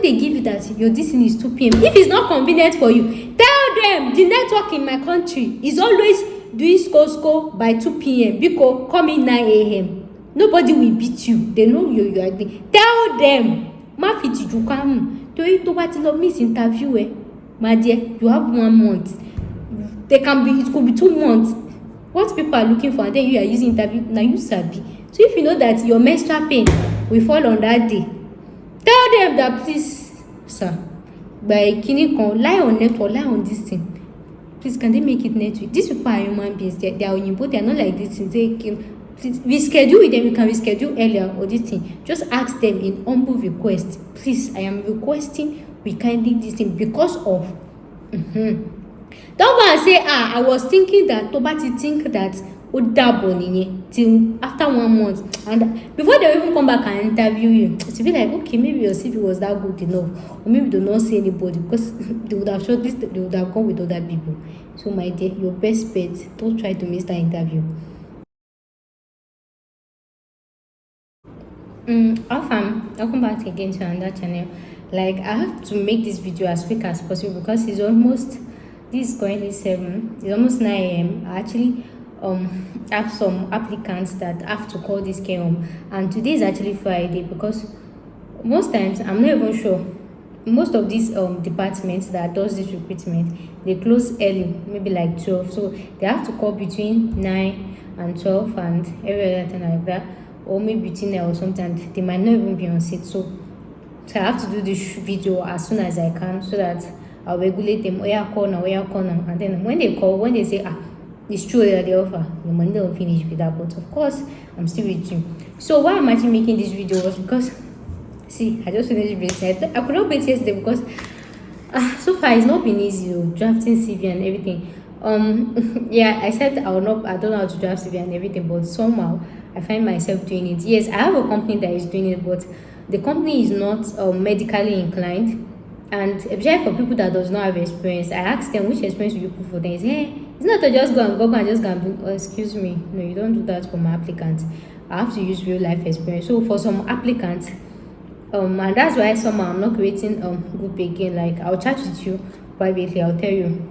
they give you that your this thing is 2 p.m. If it's not convenient for you, tell them the network in my country is always doing score by 2 p.m. because come in 9 a.m. Nobody will beat you. They know you are there. Tell them. Ma fit you come to what love miss interview. My dear, you have 1 month. It could be 2 months. What people are looking for, and then you are using interview, now you sabi. So if you know that your menstrual pain will fall on that day, tell them that please, sir, by clinical, lie on net or lie on this thing. Please, can they make it next week? These people are human beings. They are Oyinbo. They are not like this thing. They can please reschedule with them. You can reschedule earlier or this thing. Just ask them in humble request. Please, I am requesting we kindly this thing because of. Don't go and say, I was thinking that Tobati think that till after 1 month, and before they even come back and interview you, to be like, okay, maybe your CV was that good enough, or maybe do not see anybody because they would have shortlisted, they would have gone with other people. So my dear, your best bet, don't try to miss that interview. Welcome back again to another channel. Like, I have to make this video as quick as possible because it's almost, this is currently 7, it's almost 9 a.m. I actually have some applicants that have to call this care home, and today is actually Friday because most times I'm not even sure, most of these departments that does this recruitment, they close early, maybe like 12, so they have to call between 9 and 12 and every other thing like that, or maybe between there or something. They might not even be on seat, so I have to do this video as soon as I can so that I'll regulate them. Call now, and then when they call, when they say it's true that they offer, the money will finish with that, but of course I'm still with you. So why I'm actually making this video was because, see, I just finished bracelet. I could not wait yesterday because so far it's not been easy drafting CV and everything. Yeah, I said I don't know how to draft CV and everything, but somehow I find myself doing it. Yes, I have a company that is doing it, but the company is not medically inclined, and especially for people that does not have experience. I asked them which experience will you put for them. They say, hey, it's not to just go and just go and do, excuse me, no, you don't do that for my applicants. I have to use real life experience. So for some applicants, and that's why somehow I'm not creating group again. Like, I'll chat with you privately. I'll tell you,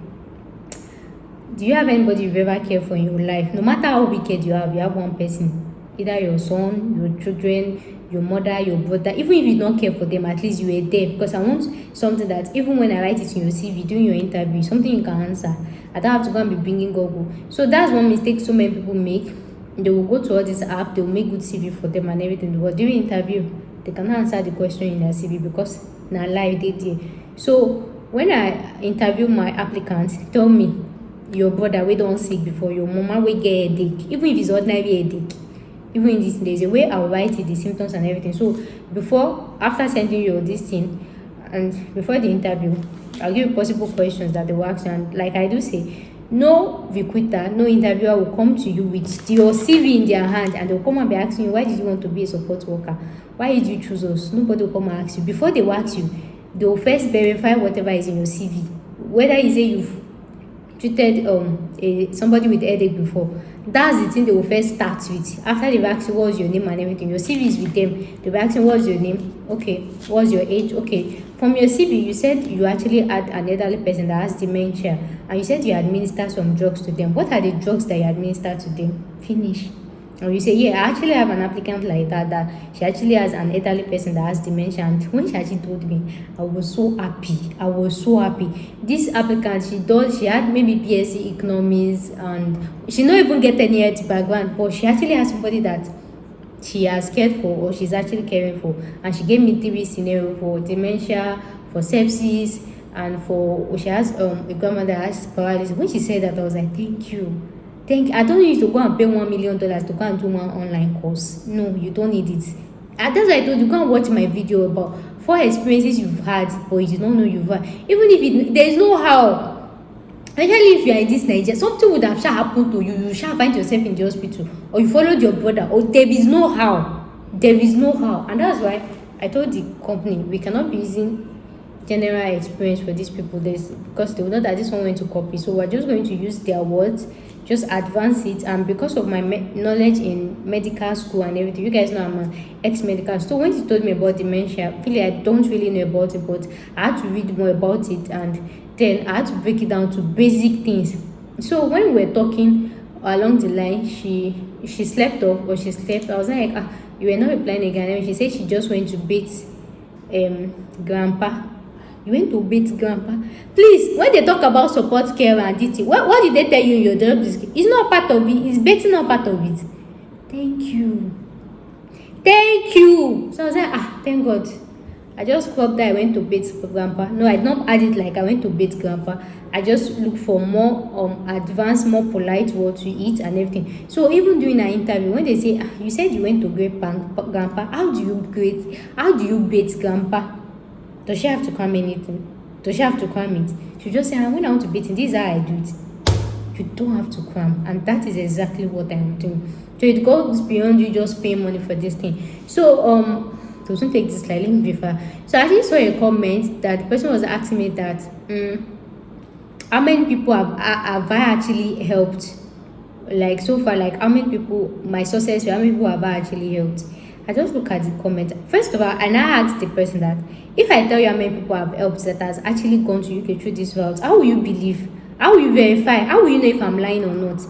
do you have anybody you've ever cared for in your life? No matter how wicked you have one person, either your son, your children, your mother, your brother. Even if you don't care for them, at least you were there, because I want something that even when I write it in your CV during your interview, something you can answer. I don't have to go and be bringing Google. So that's one mistake so many people make. They will go to all this app, they will make good CV for them and everything, but during interview they cannot answer the question in their CV because na live they did. So when I interview my applicants, tell me your brother we don't sick before, your mama we get headache, even if it's ordinary headache. Even in this, there's a way I'll write it, the symptoms and everything. So after sending you this thing, and before the interview, I'll give you possible questions that they will ask you. And like I do say, no recruiter, no interviewer will come to you with your CV in their hand and they'll come and be asking you, why did you want to be a support worker? Why did you choose us? Nobody will come and ask you. Before they will ask you, they will first verify whatever is in your CV. Whether you say you've treated somebody with headache before, that's the thing they will first start with. After they've asked you what's your name and everything, your CV is with them, they'll be asking what's your name, okay, what's your age, okay. From your CV, you said you actually had an elderly person that has dementia, and you said you administer some drugs to them. What are the drugs that you administer to them? Finish. And you say, yeah, I actually have an applicant like that she actually has an elderly person that has dementia, and when she actually told me, I was so happy. This applicant, she had maybe BSc economics, and she not even get any health background, but she actually has somebody that she has cared for or she's actually caring for, and she gave me 3 scenarios for dementia, for sepsis, and for she has a grandmother that has paralysis. When she said that, I was like, thank you. I don't need to go and pay $1 million to go and do one online course. No, you don't need it. And that's why I told you, go and watch my video about 4 experiences you've had, but you don't know you've had. Even if there is no how. Especially if you are in this Nigeria, something would have happened to you. You shall find yourself in the hospital, or you followed your brother, or there is no how. And that's why I told the company we cannot be using general experience for these people. This because they will know that this one went to copy. So we're just going to use their words, just advance it. And because of my knowledge in medical school and everything, you guys know I'm an ex-medical. So when he told me about dementia, I don't really know about it, but I had to read more about it, and then I had to break it down to basic things. So when we were talking along the line, she slept off, or she slept. I was like, you were not replying again. And she said she just went to beat grandpa. You went to beat grandpa. Please, when they talk about support care and DT, what did they tell you in your job description? It's not part of it. Is betting not part of it? Thank you. So I was like, thank God. I just cropped that I went to beat grandpa. No, I did not add it like I went to beat grandpa. I just look for more advanced, more polite words to eat and everything. So even during an interview, when they say, you said you went to greet grandpa, how do you beat grandpa? Does she have to cram anything? Does she have to cram it? She just say, when I want to beat him, this is how I do it. You don't have to cram. And that is exactly what I am doing. So it goes beyond you just paying money for this thing. So don't take this like, let me prefer. So I actually saw a comment that the person was asking me that how many people have I actually helped? Like so far, like how many people, my sources, how many people have I actually helped? I just look at the comment. First of all, and I asked the person that if I tell you how many people have helped that has actually gone to UK through this route, how will you believe? How will you verify? How will you know if I'm lying or not?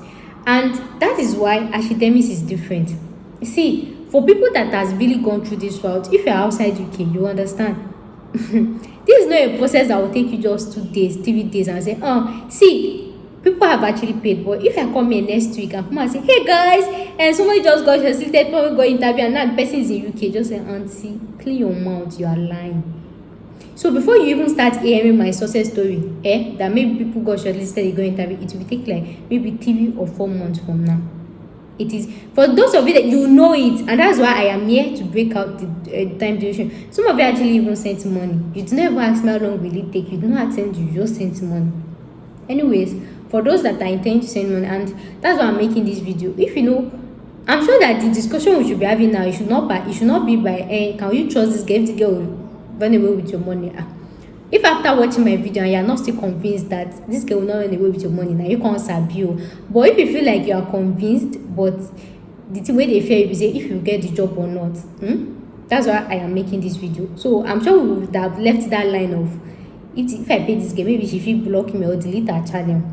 And that is why Ashidemis is different. See, for people that has really gone through this route, if you're outside UK, you understand. This is not a process that will take you just 2 days, 3 days, and say, see, people have actually paid. But if I come here next week and come and say, hey guys, and somebody just got shortlisted, probably got interview, and now the person is in UK, just say, auntie, clean your mouth, you are lying. So before you even start hearing my success story, that maybe people got shortlisted, they go interview, it will take like maybe 3 or 4 months from now. It is for those of you that you know it, and that's why I am here to break out the time duration. Some of you actually even sent money. You do not even ask me how long will it take. You do not send, you just sent money. Anyways, for those that are intending to send money, and that's why I'm making this video. If you know, I'm sure that the discussion we should be having now, it should not be by can you trust this girl? If the girl will run away with your money. If after watching my video and you are not still convinced that this girl will not run away with your money, now you can't serve you. But if you feel like you are convinced, but the thing where they fear you say if you get the job or not, that's why I am making this video. So I'm sure we would have left that line of if I pay this girl, maybe she will block me or delete her channel.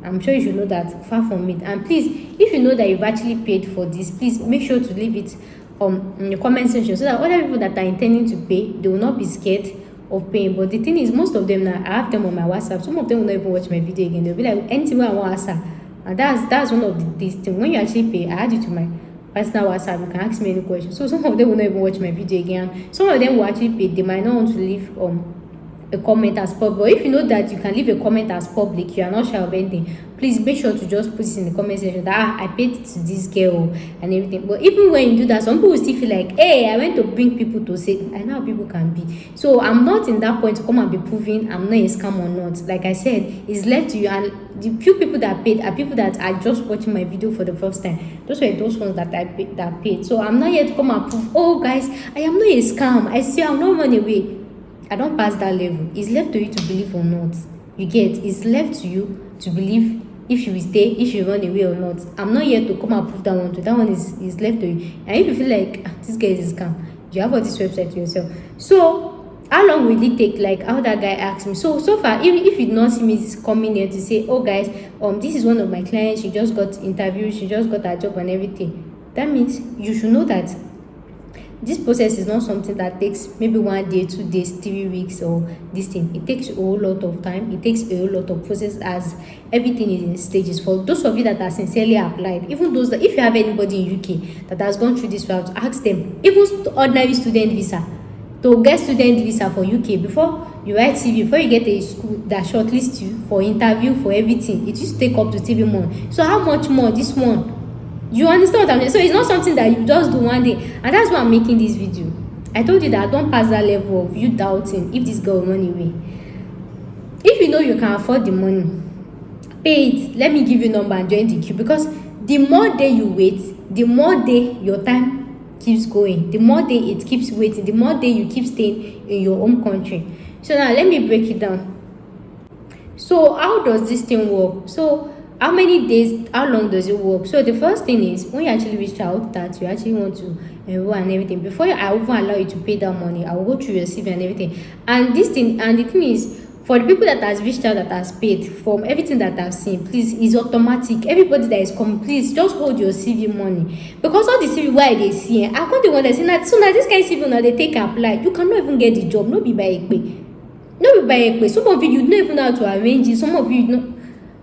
I'm sure you should know that. Far from it. And please, if you know that you've actually paid for this, please make sure to leave it in the comment section so that other people that are intending to pay, they will not be scared of paying. But the thing is, most of them now, I have them on my WhatsApp. Some of them will not even watch my video again. They'll be like, anything I want to answer. And that's one of these things. When you actually pay, I add you to my personal WhatsApp. You can ask me any questions. So some of them will not even watch my video again. Some of them will actually pay. They might not want to leave a comment as public. But if you know that you can leave a comment as public, you are not sure of anything, please make sure to just put it in the comment section that I paid to this girl and everything. But even when you do that, some people will still feel like, hey, I went to bring people to say, I know how people can be. So I'm not in that point to come and be proving I'm not a scam or not. Like I said, it's left to you. And the few people that paid are people that are just watching my video for the first time. Those were those ones that that paid. So I'm not here to come and prove, oh guys, I am not a scam. I say I'll not run away. I don't pass that level. It's left to you to believe or not. You get? It's left to you to believe if you will stay, if you run away or not. I'm not here to come and prove that one to. That one is left to you. And if you feel like this guy is a scam, you have all this website to yourself. So how long will it take? Like how that guy asked me. So far, if you not see me coming here to say, oh guys, this is one of my clients. She just got interviewed. She just got her job and everything. That means you should know that this process is not something that takes maybe 1 day, 2 days, 3 weeks, or this thing. It takes a whole lot of time. It takes a whole lot of process, as everything is in stages. For those of you that are sincerely applied, even those that, if you have anybody in UK that has gone through this route, ask them. Even ordinary student visa, to get student visa for UK, before you write CV, before you get a school that shortlist you for interview, for everything, it used to take up to 3 months. So how much more this one? You understand what I'm saying? So it's not something that you just do one day. And that's why I'm making this video. I told you that I don't pass that level of you doubting if this girl will run away. If you know you can afford the money, pay it. Let me give you a number and join the queue. Because the more day you wait, the more day your time keeps going, the more day it keeps waiting, the more day you keep staying in your home country. So now let me break it down. So how does this thing work? So how many days, how long does it work? So the first thing is, when you actually reach out that you actually want to enroll and everything, before I even allow you to pay that money, I will go through your CV and everything. And the thing is, for the people that has reached out, that has paid, from everything that I've seen, please, it's automatic. Everybody that is coming, please just hold your CV money, because all the CV why they see, I can't the one that say that. So now this kind of CV now they take apply, you cannot even get the job. No be by ekpe. No be by ekpe. Some of you don't even know how to arrange it. Some of you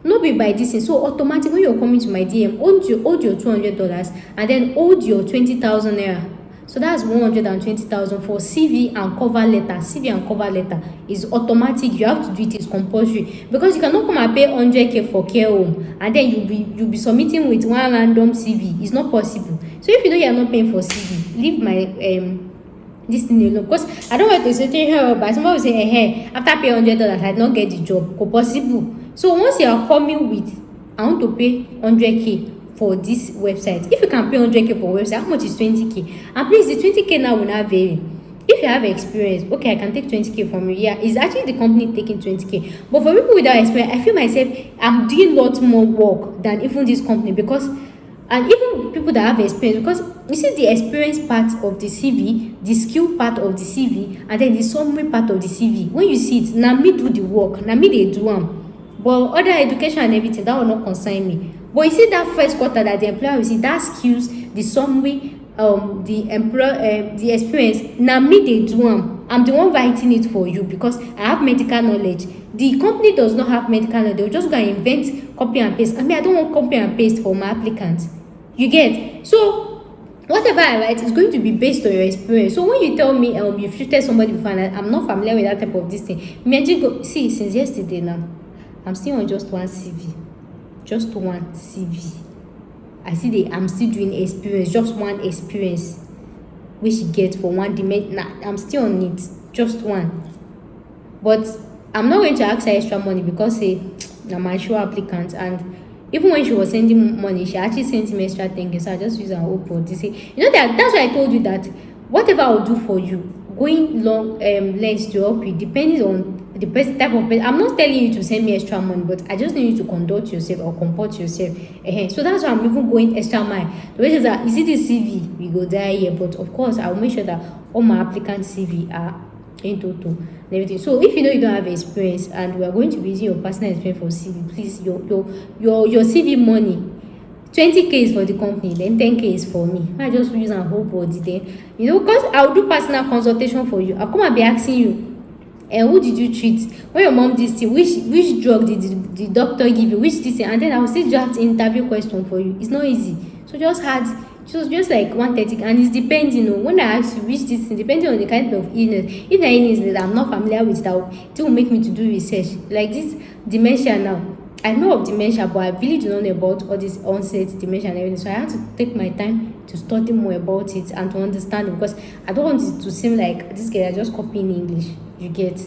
no be by this thing. So automatic, when you're coming to my DM, hold your $200 and then hold your 20,000 naira. So that's 120,000 for CV and cover letter. CV and cover letter is automatic. You have to do it. It's compulsory, because you cannot come and pay 100k for care home and then you'll be submitting with one random CV. It's not possible. So if you know you are not paying for CV, leave my this thing alone, because I don't want to say here, but somebody will say, hey, after pay $100 I did not get the job. It's possible. So once you are coming with, I want to pay 100k for this website. If you can pay 100k for website, how much is 20k? And please, the 20k now will not vary. If you have experience, okay, I can take 20k from you. Yeah, it's actually the company taking 20k. But for people without experience, I feel myself, I'm doing a lot more work than even this company, because, and even people that have experience, because you see the experience part of the CV, the skill part of the CV, and then the summary part of the CV. When you see it, now me do the work, now me they do them. But other education and everything, that will not concern me. But you see that first quarter that the employer will see, that skills, the summary, the experience, now me they do them. I'm the one writing it for you because I have medical knowledge. The company does not have medical knowledge. They'll just go and invent copy and paste. I mean, I don't want copy and paste for my applicants. You get? So whatever I write is going to be based on your experience. So when you tell me you've treated somebody before and I'm not familiar with that type of this thing, imagine go see, since yesterday now, I'm still on just one CV. Just one CV. I'm still doing experience, just one experience, which you get for one dimension. I'm still on it, just one. But I'm not going to ask her extra money because I'm a sure applicant, and even when she was sending money, she actually sent me extra things. So I just use her hope for this. That's why I told you that whatever I'll do for you, going long lengths to help you, depending on the best type of person. I'm not telling you to send me extra money, but I just need you to conduct yourself or comport yourself. So that's why I'm even going extra mile. The way is that, is it the CV? We go there here, but of course I'll make sure that all my applicant CV are in total and everything. So if you know you don't have experience and we are going to be using your personal experience for CV, please, your CV money, 20k is for the company, then 10k is for me. I just use a whole body then, because I'll do personal consultation for you. I'll come and be asking you, who did you treat? When your mom did this, which drug did the doctor give you? Which this, and then I will still draft interview question for you. It's not easy. So just like 130, and it's depending. When I ask you which this, depending on the kind of illness. If the illness that I'm not familiar with, it will make me to do research. Like this dementia now. I know of dementia, but I really do not know about all this onset dementia and everything. So I have to take my time to study more about it and to understand it, because I don't want it to seem like this guy is just copying English. You get?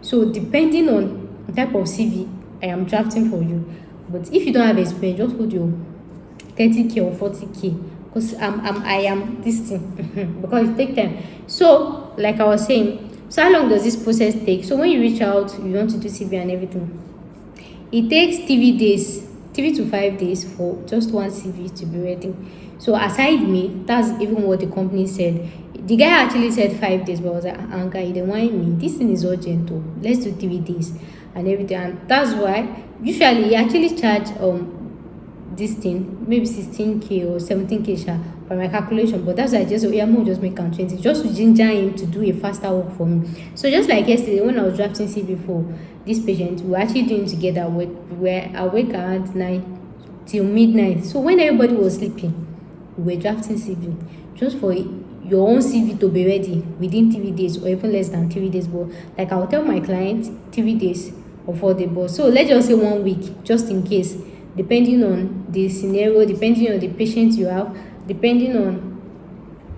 So depending on the type of CV I am drafting for you. But if you don't have experience, just hold your 30k or 40k, because I am this thing because it takes time. So like I was saying, so how long does this process take? So when you reach out, you want to do CV and everything, it takes 3 to 5 days for just one CV to be ready. So aside me, that's even what the company said. The guy actually said 5 days, but I was like, Anka, you don't want me. This thing is urgent too. Let's do 3 days and everything. And that's why usually he actually charge this thing maybe 16k or 17k by my calculation. But that's why I just just make count 20, just to ginger him to do a faster work for me. So just like yesterday when I was drafting CV for this patient, we were actually doing together. Where I wake around 9 till midnight. So when everybody was sleeping, we were drafting CV just for your own CV to be ready within 3 days or even less than 3 days. But like I'll tell my client 3 days or 4 days. But so let's just say 1 week, just in case, depending on the scenario, depending on the patient you have, depending on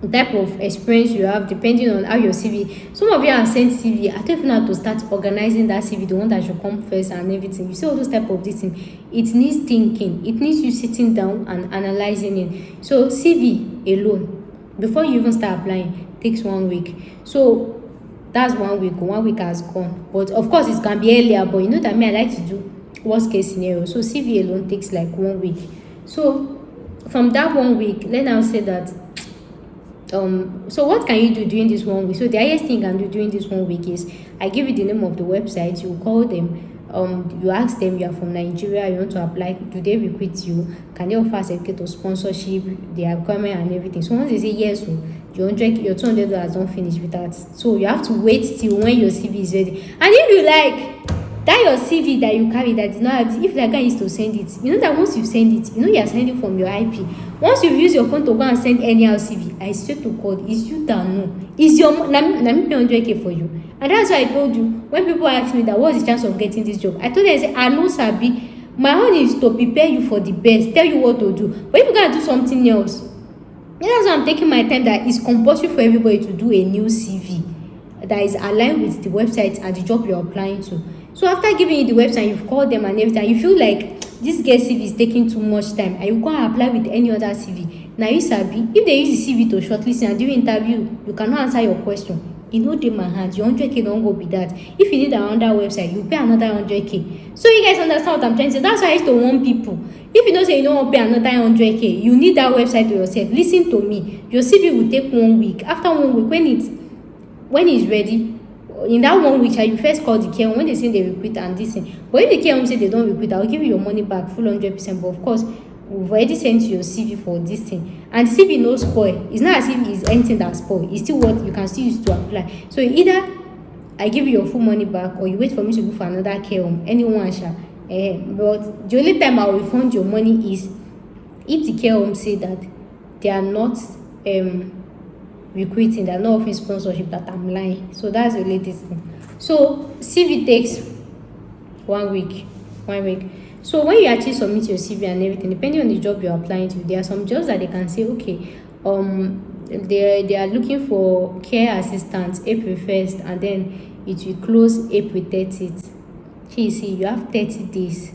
the type of experience you have, depending on how your CV. Some of you have sent CV. I don't even know how to start organizing that CV, the one that should come first and everything. You see all those type of this thing. It needs thinking. It needs you sitting down and analyzing it. So CV alone, before you even start applying takes 1 week. So that's 1 week. 1 week has gone. But of course it can be earlier, but you know that I like to do worst case scenario. So CV alone takes like 1 week. So from that 1 week, let now say that so what can you do during this 1 week? So the highest thing you can do during this 1 week is I give you the name of the website, you call them, you ask them, you are from Nigeria, you want to apply, do they recruit you, can they offer certificate of sponsorship, their requirement and everything. So once they say yes, your $200 don't finish with that. So you have to wait till when your CV is ready. And if you like that your CV that you carry that did not have, if like guy is to send it, you know that once you send it, you know you are sending from your IP. Once you use your phone to go and send any CV, I swear to God, it's you that know. It's your na me pay 100K for you. And that's why I told you, when people ask me that what's the chance of getting this job, I told them, I say, I know sabi. My own is to prepare you for the best, tell you what to do. But if you gotta do something else, then that's why I'm taking my time, that it's compulsory for everybody to do a new CV that is aligned with the website and the job you're applying to. So after giving you the website, you've called them and everything, you feel like this girl CV is taking too much time, and you go and apply with any other CV. Now you sabi, if they use the CV to shortlist and during interview, you cannot answer your question. You know dey my hand, your 100K don't go be that. If you need another website, you pay another 100K. So you guys understand what I'm trying to say? That's why I used to warn people. If you don't say you don't want to pay another 100K, you need that website to yourself. Listen to me. Your CV will take 1 week. After 1 week, when it's ready, in that 1 week, you first call the care home when they say they recruit and this thing. But if the care home say they don't recruit, I'll give you your money back full 100%. But of course, we've already sent you your CV for this thing, and the CV no spoil. It's not as if it's anything that spoil. It's still what you can still use to apply. So either I give you your full money back, or you wait for me to go for another care home. Anyone shall. But the only time I will refund your money is if the care home say that they are not recruiting, they are not offering sponsorship, that I'm lying. So that's the latest thing. So CV takes 1 week. 1 week. So when you actually submit your CV and everything, depending on the job you're applying to, there are some jobs that they can say, okay, they are looking for care assistants April 1st, and then it will close April 30th. See, you have 30 days.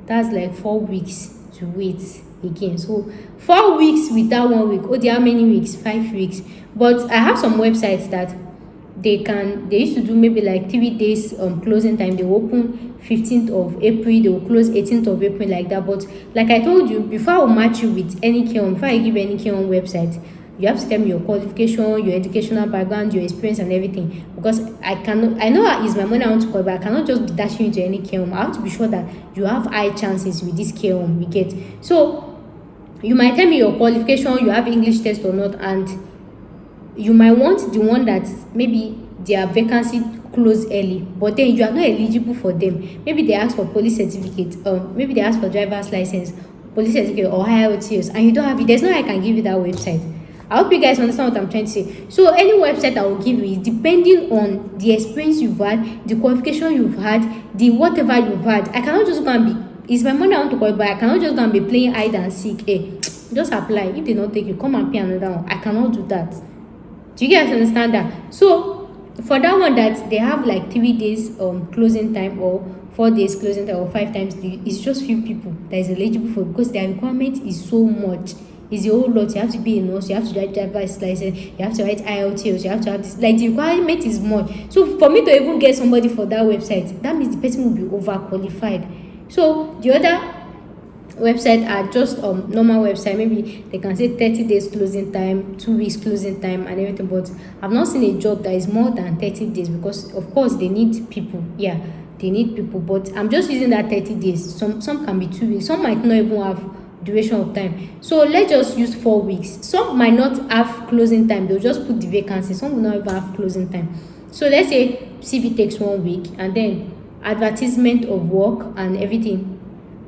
That's like 4 weeks to wait again. So 4 weeks with that 1 week. Oh, there are many weeks, 5 weeks. But I have some websites that they used to do maybe like 3 days closing time. They open 15th of April, they will close 18th of April, like that. But like I told you, before I will match you with any care home, before I give any care home website, you have to tell me your qualification, your educational background, your experience and everything. Because I know it's my money I want to call, but I cannot just be dashing into any care home. I have to be sure that you have high chances with this care home we get. So you might tell me your qualification, you have English test or not, and you might want the one that maybe their vacancy close early, but then you are not eligible for them. Maybe they ask for police certificate, maybe they ask for driver's license, police certificate, or IELTS, and you don't have it. There's no way I can give you that website. I hope you guys understand what I'm trying to say. So any website I will give you is depending on the experience you've had, the qualification you've had, the whatever you've had. I cannot just go and be, it's my money I want to call it, but I cannot just go and be playing hide and seek. Hey, just apply. If they don't take you, come and pay another one. I cannot do that. Do you guys understand that? So for that one that they have like 3 days closing time, or 4 days closing time, or 5 times 3, it's just few people that is eligible for, because their requirement is so much. It's a whole lot. You have to be a nurse, you have to write driver's license, you have to write IELTS, you have to have this. Like the requirement is more. So for me to even get somebody for that website, that means the person will be overqualified. So the other website are just normal website. Maybe they can say 30 days closing time, 2 weeks closing time and everything. But I've not seen a job that is more than 30 days, because of course they need people. Yeah, they need people. But I'm just using that 30 days. Some can be 2 weeks. Some might not even have duration of time. So let's just use 4 weeks. Some might not have closing time, they'll just put the vacancy. Some will not even have closing time. So let's say CV takes 1 week, and then advertisement of work and everything.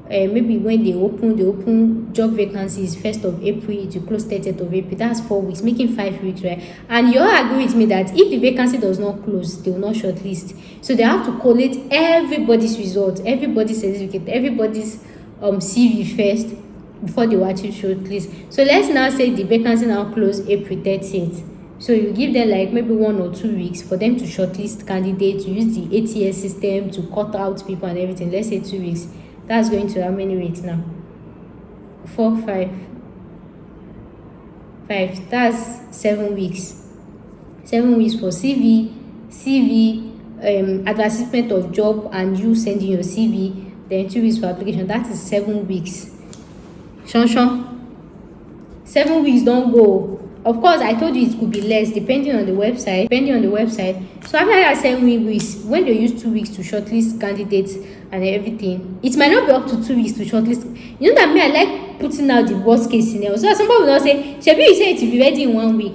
Maybe when they open job vacancies 1st of April, it will close 30th of April. That's 4 weeks, making 5 weeks, right? And you all agree with me that if the vacancy does not close, they will not shortlist. So they have to collate everybody's results, everybody's certificate, everybody's CV first before they will actually shortlist. So let's now say the vacancy now close April 30th. So you give them like maybe 1 or 2 weeks for them to shortlist candidates, to use the ATS system to cut out people and everything. Let's say 2 weeks. That's going to how many weeks now? 4, 5. 5, that's 7 weeks. 7 weeks for CV, advertisement of job and you sending your CV, then 2 weeks for application. That is 7 weeks. Shanshan. 7 weeks don't go. Of course, I told you it could be less depending on the website. So after that 7 weeks, when they use 2 weeks to shortlist candidates and everything, it might not be up to 2 weeks to shortlist. You know that me, I like putting out the worst case scenario. So somebody will not say, Shebi, you say it will be ready in 1 week.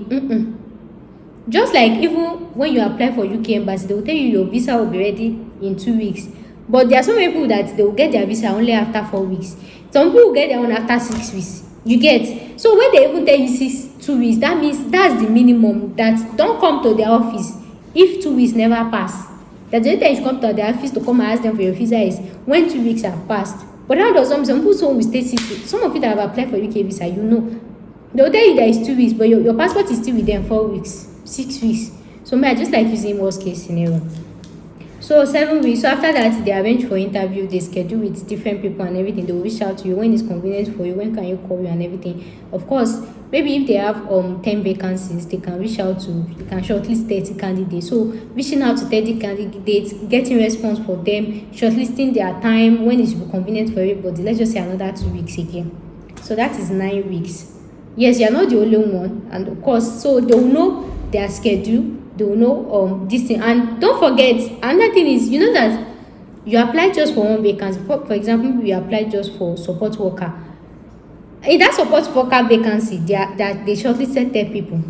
Just like even when you apply for UK embassy, they will tell you your visa will be ready in 2 weeks. But there are some people that they will get their visa only after 4 weeks. Some people will get their own after 6 weeks. You get? So when they even tell you 2 weeks, that means that's the minimum. That don't come to their office if 2 weeks never pass. That's the only time you come to their office to come and ask them for your visa is when 2 weeks have passed. But how does some people will stay 6 weeks? Some of you that have applied for UK visa, you know. They will tell you that it's 2 weeks, but your passport is still with them 4 weeks, 6 weeks. So I just like using worst case scenario. So 7 weeks. So after that, they arrange for interview. They schedule with different people and everything. They will reach out to you when it's convenient for you. When can you call you and everything. Of course, maybe if they have 10 vacancies, they can reach out to. They can shortlist 30 candidates. So reaching out to 30 candidates, getting response for them, shortlisting their time when it should be convenient for everybody. Let's just say another 2 weeks again. So that is 9 weeks. Yes, you are not the only one, and of course, so they will know their schedule. They will know this thing. And don't forget, another thing is, you know that you apply just for one vacancy. For example, you apply just for support worker. In that support worker vacancy, they shortlisted 10 people.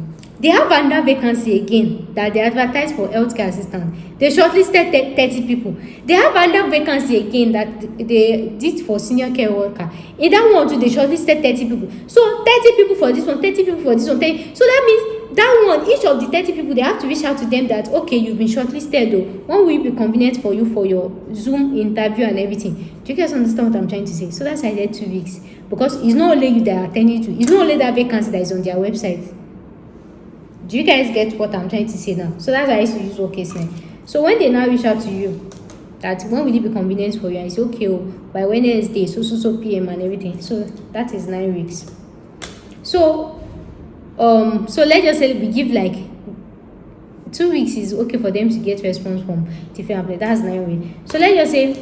They have another vacancy again that they advertise for healthcare assistant. They shortlisted 30 people. They have another vacancy again that they did for senior care worker. In that one too, they shortlisted 30 people. So 30 people for this one, 30 people for this one. 30. So that means that one, each of the 30 people, they have to reach out to them that, okay, you've been shortlisted though. When will it be convenient for you for your Zoom interview and everything? Do you guys understand what I'm trying to say? So that's why I said 2 weeks. Because it's not only you that are attending to. It's not only that vacancy that is on their website. Do you guys get what I'm trying to say now? So that's why I used to use worst case scenario. So when they now reach out to you, that when will it be convenient for you? And it's okay, by Wednesday, so PM and everything. So that is 9 weeks. So so let's just say we give like 2 weeks is okay for them to get response from different applicants. That's 9 weeks. So let's just say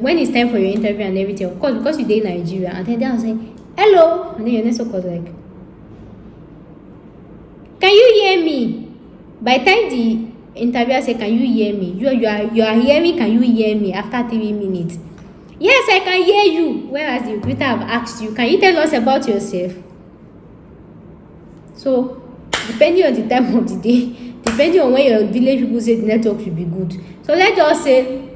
when it's time for your interview and everything, of course, because you're in Nigeria, and then they'll say, hello, and then your next one was like, can you hear me? By the time the interviewer say, can you hear me? You are hearing, can you hear me after 3 minutes? Yes, I can hear you. Whereas the recruiter have asked you, can you tell us about yourself? So, depending on the time of the day, depending on when your village people say the network should be good. So let's just say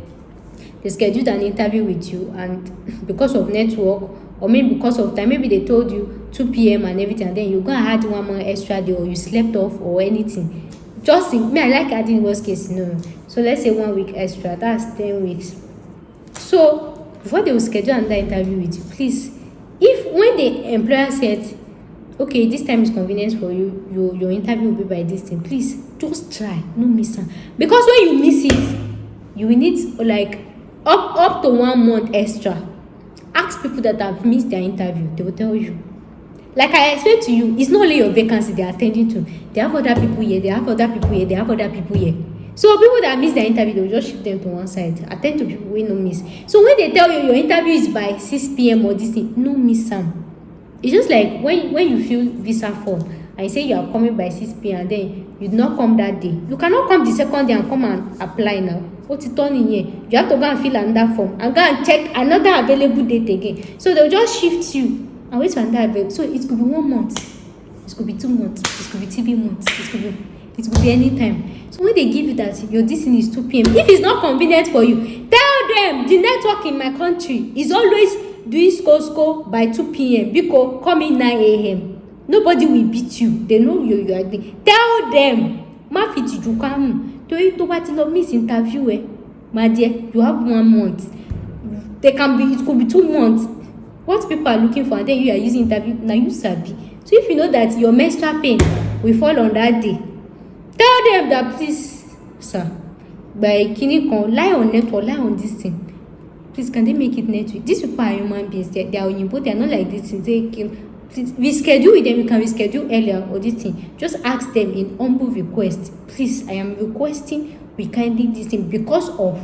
they scheduled an interview with you, and because of network, or maybe because of time, maybe they told you 2 p.m. and everything, and then you go and add 1 more extra day, or you slept off or anything. Just think, I like adding worst case scenario. So let's say 1 week extra, that's 10 weeks. So before they will schedule another interview with you, please, if when the employer said, okay, this time is convenient for you, your interview will be by this time, please just try, no miss am. Because when you miss it, you will need like up to 1 month extra. Ask people that have missed their interview, they will tell you. Like I explained to you, it's not only your vacancy they are attending to. They have other people here, they have other people here, they have other people here. So people that miss their interview, they will just shift them to one side. Attend to people who no miss. So when they tell you your interview is by 6 p.m. or this thing, no miss am. It's just like when you fill visa form and you say you are coming by 6 p.m. and then you did not come that day. You cannot come the second day and come and apply now. What's it done in here? You have to go and fill another form and go and check another available date again. So they'll just shift you and wait for another available. So it could be 1 month, it could be 2 months, it could be 3 months, it could be any time. So when they give you that your destiny is 2 p.m. if it's not convenient for you, tell them the network in my country is always doing sco by 2 p.m. because coming 9 a.m. Nobody will beat you. They know you are there. Tell them. Ma fit you come. To what you miss interview, my dear, you have 1 month. It could be 2 months. What people are looking for, and then you are using interview, now you sabi. So if you know that your menstrual pain will fall on that day, tell them that, please, sir, by Kinikon, lie on network, lie on this thing. Please, can they make it network? These people are human beings. They are Oyinbo. They are not like this. They please reschedule with them. You can reschedule earlier or this thing. Just ask them in humble request. Please, I am requesting we kindly this thing because of.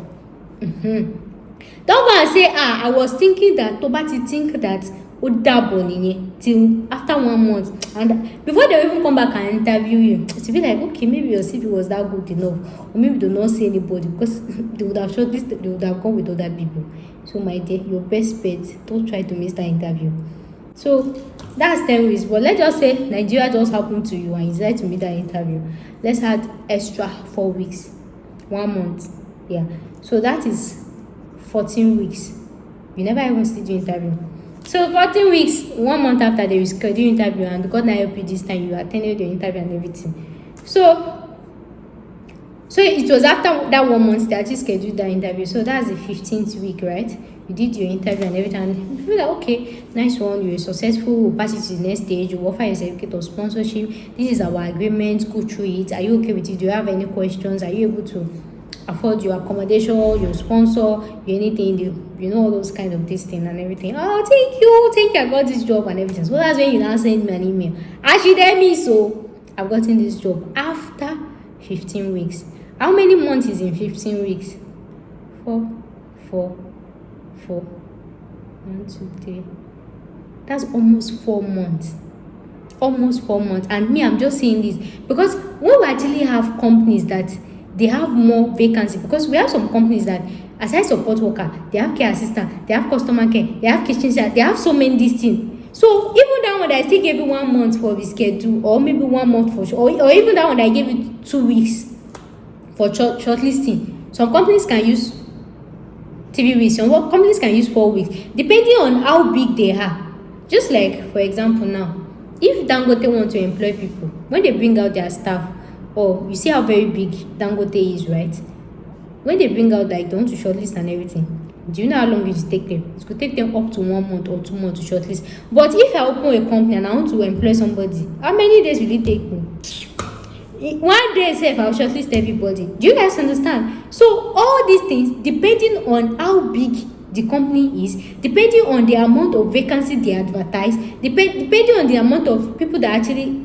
Don't go and say, I was thinking that, Tobati think that till after 1 month, and before they even come back and interview you, to be like, okay, maybe your CV was that good enough, or maybe they don't see anybody because they would have shortlisted, they would have gone with other people. So my dear, your best bet, don't try to miss that interview. So that's 10 weeks. But let's just say Nigeria just happened to you and you decide to meet that interview. Let's add extra 4 weeks, 1 month. Yeah. So that is 14 weeks. You never even see the interview. So 14 weeks, 1 month after the reschedule interview, and God now help you this time, you attended the interview and everything. So it was after that 1 month that you scheduled that interview. So that's the 15th week, right? You did your interview and everything, and you feel like, okay, nice one, you're successful, we'll pass it to the next stage, you offer a certificate of sponsorship, this is our agreement, go through it, are you okay with it, do you have any questions, are you able to afford your accommodation, your sponsor, your anything, you know, all those kind of this thing and everything. Oh, thank you, I got this job and everything. So that's when you now send me an email. Actually, tell me, so I've gotten this job after 15 weeks. How many months is in 15 weeks? 4. 1, 2, 3. That's almost 4 months. Almost 4 months. And me, I'm just saying this because when we actually have companies that they have more vacancy, because we have some companies that aside support worker, they have care assistant, they have customer care, they have kitchen staff, they have so many these things. So even that one that I still gave you 1 month for reschedule, or maybe 1 month for or even that one that I gave you 2 weeks for shortlisting. Some companies can use 3 weeks, some companies can use 4 weeks, depending on how big they are. Just like, for example, now, if Dangote want to employ people, when they bring out their staff, or you see how very big Dangote is, right? When they bring out, like, they want to shortlist and everything, do you know how long it will take them? It could take them up to 1 month or 2 months to shortlist. But if I open a company and I want to employ somebody, how many days will it take me? 1 day itself, I'll shortlist everybody. Do you guys understand? So all these things, depending on how big the company is, depending on the amount of vacancy they advertise, depending on the amount of people that actually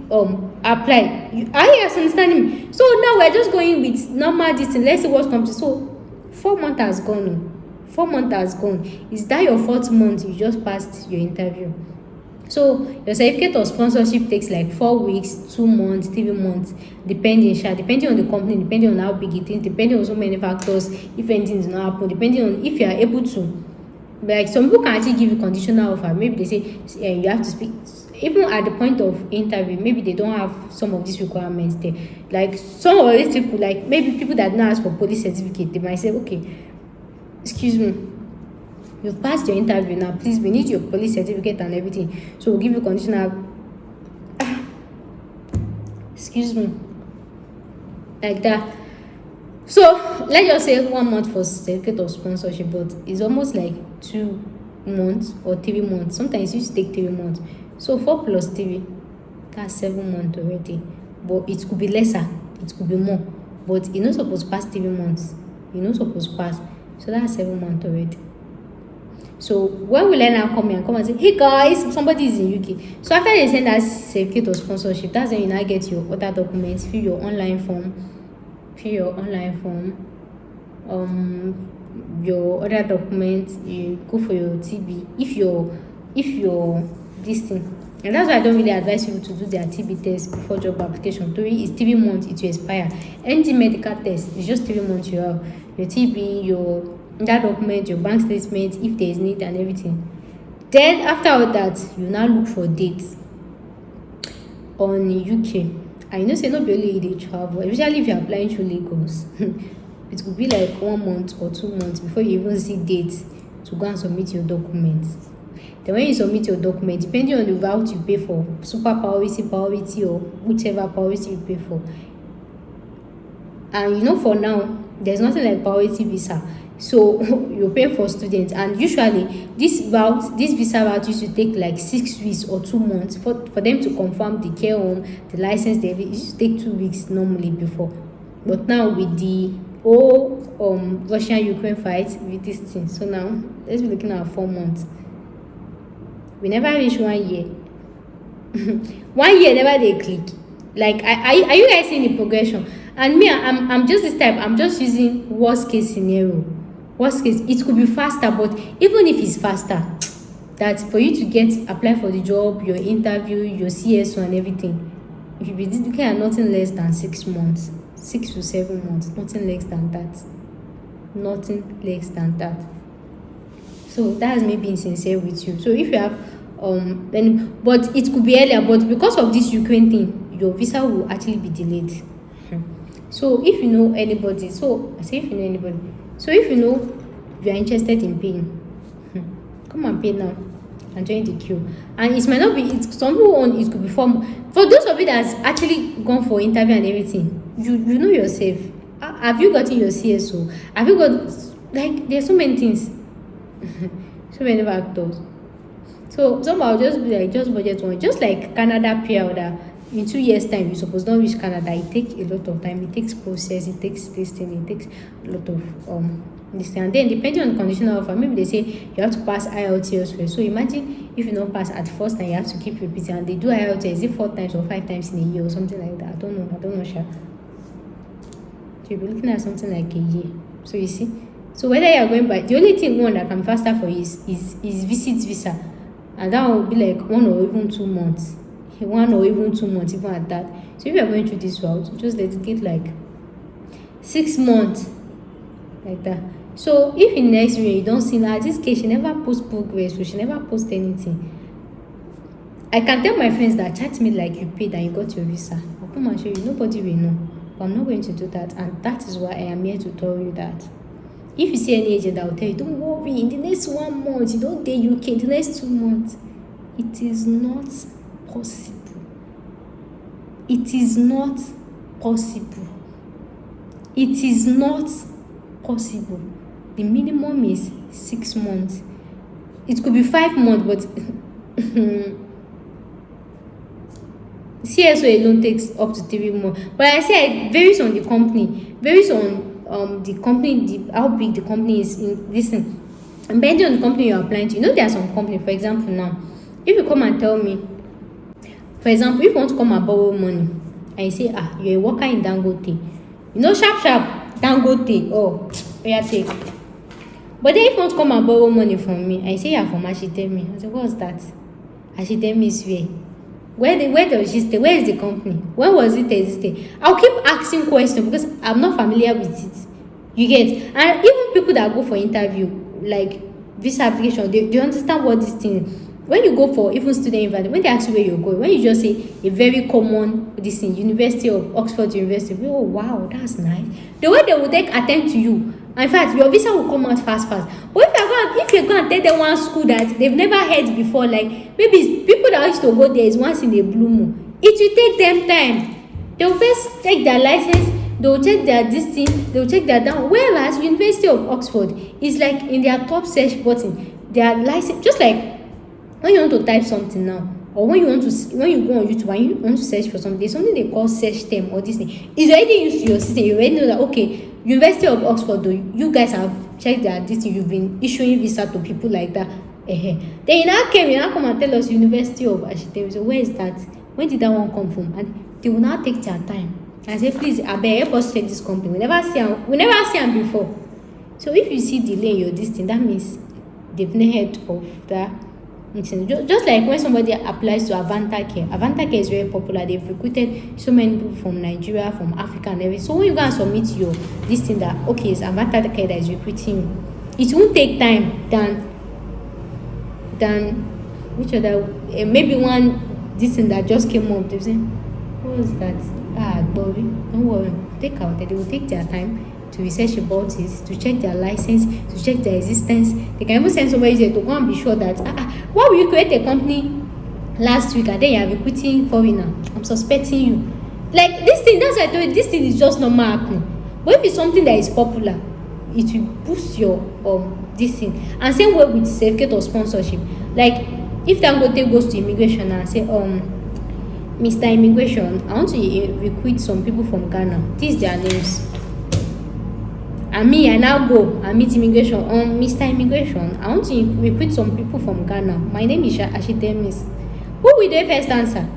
apply. Are you guys understanding me? So now we're just going with normal distance. Let's see what comes. So 4 months has gone. 4 months has gone. Is that your 4th month? You just passed your interview. So your certificate of sponsorship takes like 4 weeks, 2 months, 3 months, depending on the company, depending on how big it is, depending on so many factors. If anything is not happen, depending on if you are able to, like some people can actually give you conditional offer. Maybe they say you have to speak. Even at the point of interview, maybe they don't have some of these requirements there. Like some of these people, like maybe people that don't ask for police certificate, they might say, okay, excuse me, you've passed your interview now, please, we need your police certificate and everything, so we'll give you conditional excuse me, like that. So let's just say 1 month for certificate of sponsorship, but it's almost like 2 months or 3 months. Sometimes it used to take 3 months. So 4 plus 3, that's 7 months already. But it could be lesser, it could be more, but you're not supposed to pass 3 months, you're not supposed to pass. So that's 7 months already. So when we learn now come and say, hey guys, somebody is in UK. So after they send us certificate of sponsorship, that's when you now get your other documents, fill your online form, your other documents, you go for your TB. If you're this thing. And that's why I don't really advise people to do their TB test before job application. 3 is 3 months, it will expire. Any medical test is just 3 months. You have your TB, your that document, your bank statement, if there is need and everything. Then after all that, you now look for dates on UK. I know say not be only they travel, especially if you're applying through Lagos. It could be like 1 month or 2 months before you even see dates to go and submit your documents. Then when you submit your document, depending on the route you pay for, super priority or whichever priority you pay for. And you know, for now, there's nothing like priority visa. So you pay for students, and usually this visa route used to take like 6 weeks or 2 months for them to confirm the care home, the license. It used to take 2 weeks normally before. But now with the whole Russia-Ukraine fight with this thing, so now let's be looking at 4 months. We never reach 1 year. 1 year never they click. Like, are you guys seeing the progression? And me, I'm just this type. I'm just using worst case scenario. Worst case, it could be faster, but even if it's faster, that for you to apply for the job, your interview, your CSO and everything, if you be looking at nothing less than 6 months, 6 to 7 months, nothing less than that. Nothing less than that. So that's me being sincere with you. So if you have but it could be earlier, but because of this Ukraine thing, your visa will actually be delayed. So if you know anybody, so if you know you are interested in paying, come and pay now and join the queue. And it might not be, some people it could be for those of you that's actually gone for interview and everything, you know yourself. Have you gotten your CSO? Have you got, like, there's so many things. So many factors. So somehow just be like, just budget one, just like Canada PR that in 2 years time you're supposed to not reach Canada. It takes a lot of time, it takes process, it takes this thing, it takes a lot of this thing. And then depending on the conditional offer, maybe they say you have to pass IELTS first. So imagine if you don't pass at first and you have to keep repeating, and they do IELTS, is it 4 times or 5 times in a year or something like that? I don't know, sure. So you'll be looking at something like a year. So you see, so whether you're going by, the only thing one that can faster for you is visit visa, and that will be like 1 or even 2 months. 1 or even 2 months, even at that. So if you're going through this route, just dedicate like 6 months, like that. So if in next year you don't see that, this case, she never post progress, so she never post anything. I can tell my friends that chat me like you paid and you got your visa. I'll come and show you. Nobody will know. But I'm not going to do that, and that is why I am here to tell you that. If you see any agent that will tell you, don't worry, in the next 1 month, you don't dare UK, in the next 2 months, it is not possible. It is not possible. It is not possible. The minimum is 6 months. It could be 5 months, but CSO alone takes up to 3 months. But I say it varies on the company, varies on the company, how big the company is in this thing. And depending on the company you're applying to, you know, there are some company, for example, now, if you come and tell me, for example, if you want to come and borrow money, and you say, you're a worker in Dangote, you know, sharp, Dangote, yeah, take. But then if you want to come and borrow money from me, and you say you're from Ashitemi, I say, what's that? Ashitemi is where does she stay? Where is the company? When was it existing? I'll keep asking questions because I'm not familiar with it. You get? And even people that go for interview, like visa application, they understand what this thing is. When you go for even student invite, when they ask you where you're going, when you just say a very common this thing, University of Oxford University, oh wow, that's nice. The way they will take attempt to you, in fact, your visa will come out fast. But if you're going to take them one school that they've never heard before, like maybe people that used to go there is once in a blue moon, it will take them time. They'll first take their license, they'll check their this thing, they'll check their down. Whereas University of Oxford is like in their top search button, their license, just like when you want to type something now, or when you go on YouTube and you want to search for something, there's something they call search term or this thing. It's already used to your system. You already know that, okay, University of Oxford, though, you guys have checked that this thing, you've been issuing visa to people like that. Then you now come and tell us University of Ashitemi. So where is that? When did that one come from? And they will now take their time and say, please, I beg, help us check this company. We never see them before. So if you see delay in your this thing, that means they've never heard of that. Just like when somebody applies to Avanta Care is very popular. They've recruited so many people from Nigeria, from Africa and everything. So when you go and submit your this thing that, okay, it's Avanta Care that is recruiting you, it won't take time than which other, maybe one this thing that just came up. They say, what was that? Bobby, don't worry, take out that. They will take their time to research about it, to check their license, to check their existence. They can even send somebody there to go and be sure that why will you create a company last week and then you are recruiting foreigner? I'm suspecting you. Like this thing, that's why I told you, this thing is just normal happening. But if it's something that is popular, it will boost your this thing. And same way with certificate or sponsorship. Like if Dangote goes to immigration and say, Mr. Immigration, I want to recruit some people from Ghana. These their names. And me, I now go and meet immigration. Mr. Immigration, I want to recruit some people from Ghana. My name is Ashitemis. Who will they first answer?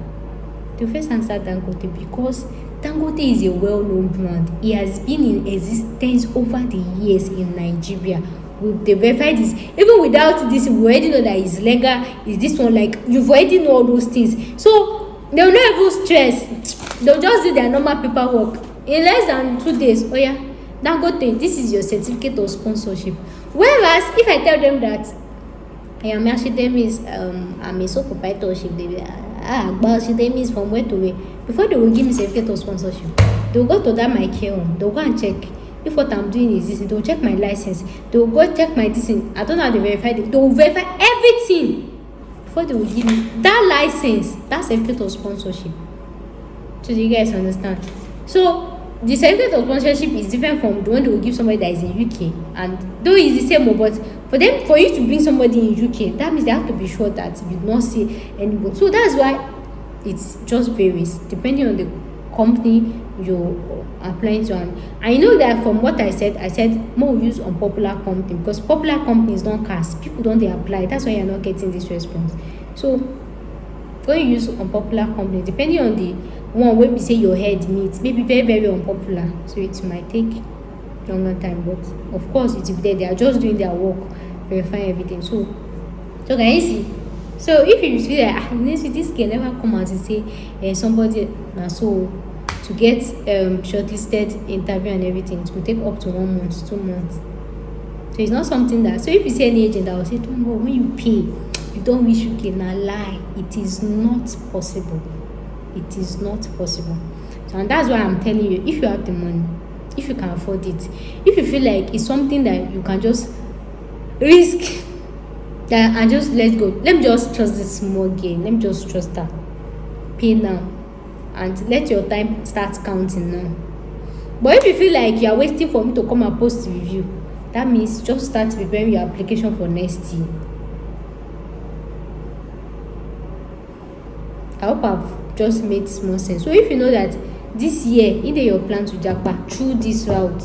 The first answer Dangote, because Dangote is a well-known brand. It has been in existence over the years in Nigeria. They verified this. Even without this, we already know that it's legal. Is this one, like, you've already know all those things. So they'll not even stress. They'll just do their normal paperwork. In less than 2 days, oh yeah, Dangote, this is your certificate of sponsorship. Whereas if I tell them that I'm a sole proprietorship, but she means from where to where, before they will give me certificate of sponsorship, they will go to that my care home, they will go and check if what I'm doing is this, they will check my license, they will go check my this thing. I don't know how they verify it. They will verify everything before they will give me that license, that certificate of sponsorship. So do you guys understand? So the certificate of sponsorship is different from the one they will give somebody that is in UK, and though it's the same, but for you to bring somebody in UK, that means they have to be sure that you do not see anybody. So that's why it just varies depending on the company you're applying to. And I know that from what I said more use unpopular company, because popular companies don't cast people, don't they apply. That's why you're not getting this response. So when you use unpopular company, depending on the one where we say your head meets, maybe very, very unpopular, so it might take longer time, but of course it will be there. They are just doing their work, verifying everything. So can you see? So if you feel like this can never come out and say somebody so to get shortlisted interview and everything, it will take up to 1 month, 2 months. So it's not something that, so if you see any agent that will say, when you pay, you don't wish you can lie. It is not possible. It is not possible. So, and that's why I'm telling you, if you have the money, if you can afford it, if you feel like it's something that you can just risk that and just let go, let me just trust this small gain, let me just trust that, pay now and let your time start counting now. But if you feel like you are waiting for me to come and post review, that means just start preparing your application for next year. I hope I've just made small sense. So if you know that this year, either your plan to jackpot through this route,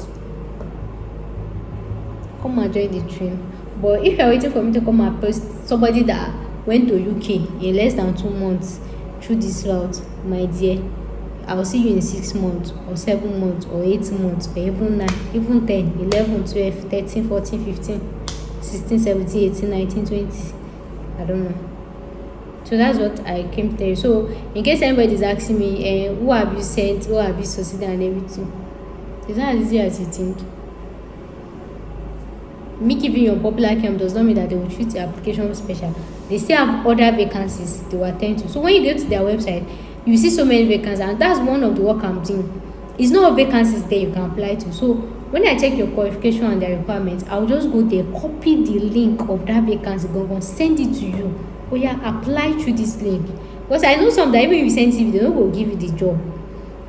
come and join the train. But if you're waiting for me to come and post somebody that went to UK in less than 2 months through this route, my dear, I'll see you in 6 months or 7 months or 8 months or even 9, even 10, 11, 12, 13, 14, 15, 16, 17, 18, 19, 20. I don't know. So that's what I came to tell you. So in case anybody is asking me, who have you sent, who have you succeeded and everything, it's not as easy as you think. Me giving you a popular camp does not mean that they will treat the application special. They still have other vacancies they will attend to. So when you go to their website, you see so many vacancies, and that's one of the work I'm doing. It's not vacancies there you can apply to. So when I check your qualification and their requirements, I'll just go there, copy the link of that vacancy, go send it to you. Oh yeah, apply through this link. Because I know some that even if you send CV, they don't go give you the job.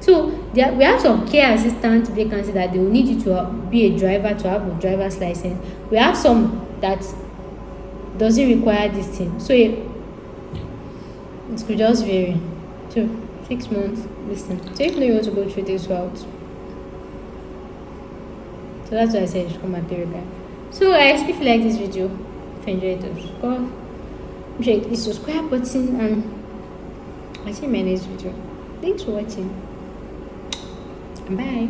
So we have some care assistant vacancy that they will need you to be a driver, to have a driver's license. We have some that doesn't require this thing. So it could just vary. So 6 months, listen. So if you want to go through this route, so that's why I said you should come and tell you guys. So guys, if you like this video, if you enjoyed it, hit the subscribe button and I'll see you in my next video. Thanks for watching. Bye.